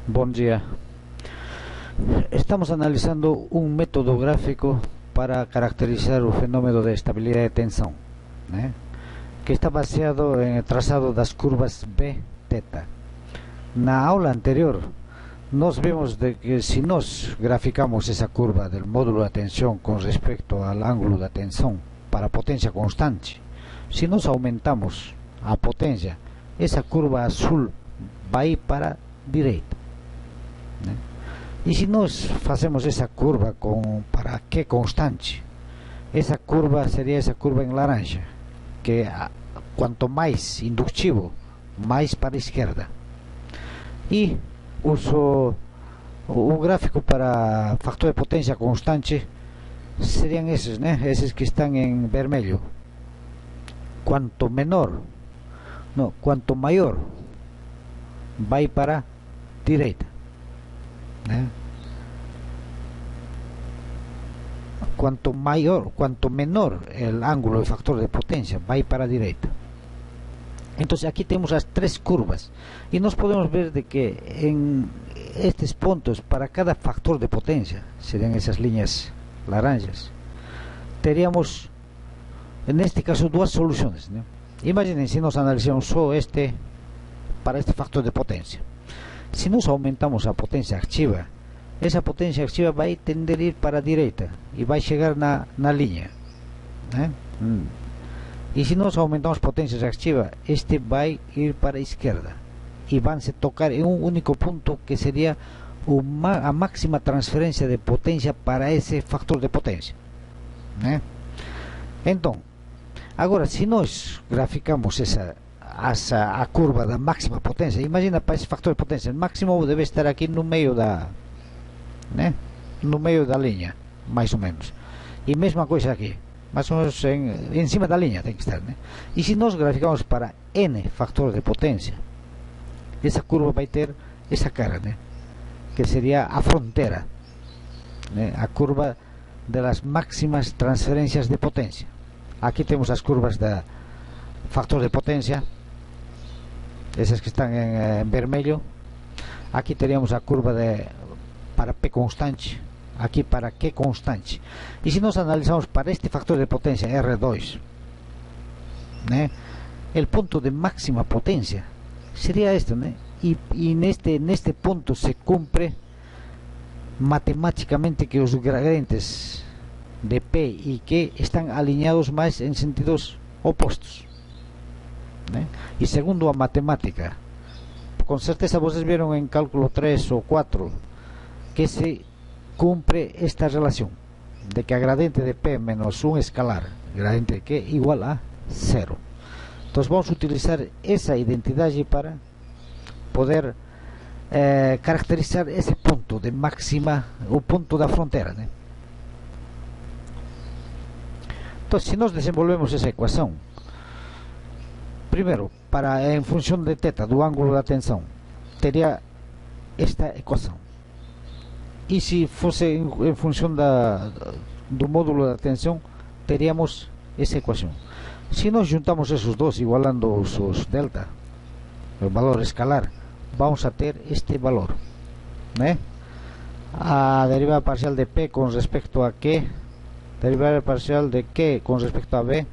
Bom dia. Estamos analizando un método gráfico para caracterizar o fenómeno de estabilidade de tensão, né? Que está baseado en el trazado das curvas B, θ. Na aula anterior, nós vimos de que se nós graficamos essa curva do módulo da tensão com respecto ao ângulo da tensão para a potência constante, se nós aumentamos a potência, essa curva azul vai para a direita, né? E se nós fazemos essa curva para Q constante, essa curva seria essa curva em laranja, que quanto mais indutivo, mais para a esquerda. E o gráfico para fator de potência constante seriam esses, né? Esses que estão em vermelho. Quanto maior, vai para a direita, né? Quanto menor o ângulo do factor de potência, vai para a direita. Então aqui temos as três curvas e nós podemos ver de que em estes pontos, para cada factor de potência, seriam essas linhas laranjas, teríamos neste caso duas soluções, né? Imaginem se nós analisamos só para este factor de potência. Se nós aumentamos a potência ativa, essa potência ativa vai tender a ir para a direita e vai chegar na linha, né? E se nós aumentamos potência ativa, este vai ir para a esquerda e vão se tocar em um único ponto, que seria a máxima transferência de potência para esse factor de potência, né? Então, agora, se nós graficamos a curva da máxima potência, imagina para esse factor de potência, o máximo deve estar aqui no meio né? No meio da linha, mais ou menos. E mesma coisa aqui, mais ou menos em cima da linha tem que estar, né? E se nós graficamos para n factor de potência, essa curva vai ter essa cara, né? Que seria a fronteira, né? A curva das máximas transferências de potência. Aqui temos as curvas da factor de potência, essas que estão em vermelho. Aqui teríamos a curva para P constante, aqui para Q constante. E se nós analisamos para este factor de potência R2, né, o ponto de máxima potência seria este, né? E neste ponto se cumpre matemáticamente que os gradientes de P e Q estão alinhados mais em sentidos opostos, né? E segundo a matemática, com certeza vocês viram em cálculo 3 ou 4 que se cumpre esta relação de que a gradiente de P menos 1 escalar, gradiente de Q igual a 0. Então vamos utilizar essa identidade para poder caracterizar esse ponto de máxima, o ponto da fronteira, né? Então, se nós desenvolvemos essa equação, primeiro, em função de θ, do ângulo da tensão, teria esta equação. E se fosse em função do módulo da tensão, teríamos essa equação. Se nós juntamos esses dois, igualando os delta, o valor escalar, vamos a ter este valor, né? A derivada parcial de P com respeito a Q, derivada parcial de Q com respeito a B,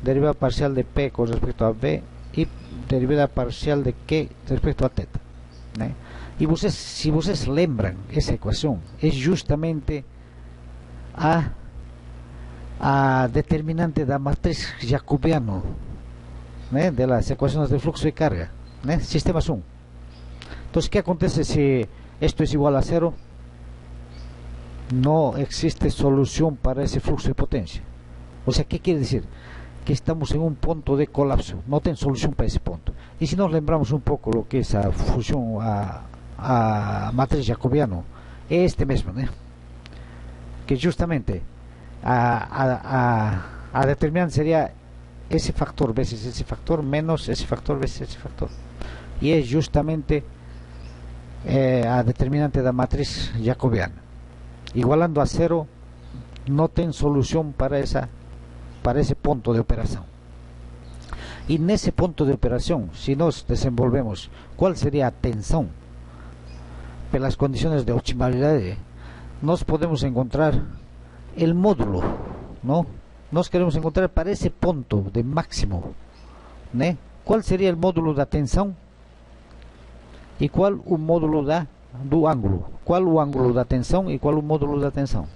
derivada parcial de P com respeito a B e derivada parcial de Q respeito a θ, né? E se vocês lembram, essa equação é justamente a determinante da matriz jacobiana, né? Das equações de fluxo e carga, né? Sistemas 1. Então, o que acontece se isto é igual a 0? Não existe solução para esse fluxo de potência. O sea, ¿qué quiere decir? Que estamos en un ponto de colapso, no ten solución para ese punto. Y si nos lembramos un poco lo que es a fusión a matriz jacobiano, é este mesmo, né? Que justamente a determinante sería ese factor veces ese factor menos ese factor veces ese factor. Y es justamente a determinante da matriz jacobiana. Igualando a 0, no ten solución para ese ponto de operación. Y nesse ponto de operación, si nos desenvolvemos, ¿cuál sería a tensão? pelas condiciones de optimalidade, nós podemos encontrar el módulo, ¿no? Nós queremos encontrar para ese ponto de máximo, né? Qual seria o módulo da tensão e qual o módulo do ângulo? Qual o ângulo da tensão e qual o módulo da tensão,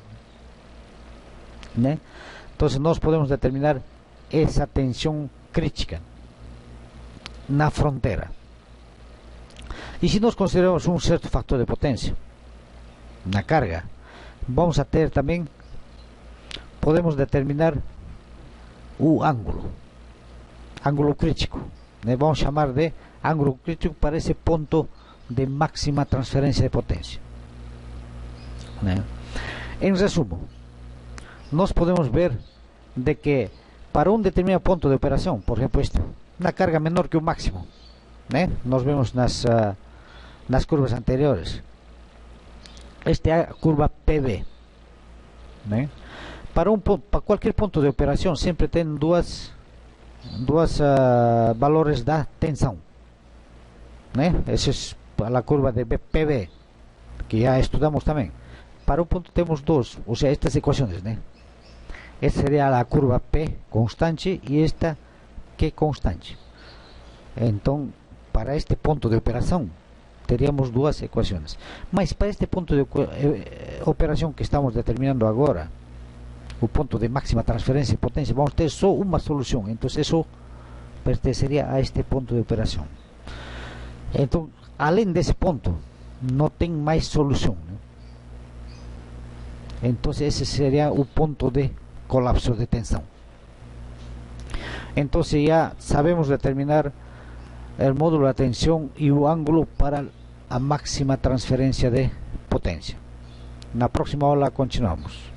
né? Então nós podemos determinar essa tensão crítica na fronteira. E se nós consideramos um certo fator de potência na carga, vamos a ter também, podemos determinar o ângulo crítico, né? Vamos chamar de ângulo crítico para esse ponto de máxima transferência de potência, né? Em resumo, nós podemos ver de que para um determinado ponto de operação, por exemplo este, uma carga menor que o máximo, né? Nós vemos nas curvas anteriores, esta é a curva PV, né? Para qualquer ponto de operação sempre tem duas valores da tensão, né? Essa é a curva de PV que já estudamos também. Para um ponto temos dois, ou seja, estas equações, né? Esta seria a curva P constante e esta Q constante. Então, para este ponto de operação teríamos duas equações. Mas para este ponto de operação que estamos determinando agora, o ponto de máxima transferência de potência, vamos ter só uma solução. Então isso pertenceria a este ponto de operação. Então, além desse ponto, não tem mais solução, né? Então esse seria o ponto de colapso de tensão. Então já sabemos determinar o módulo de tensão e o ângulo para a máxima transferência de potência. Na próxima aula continuamos.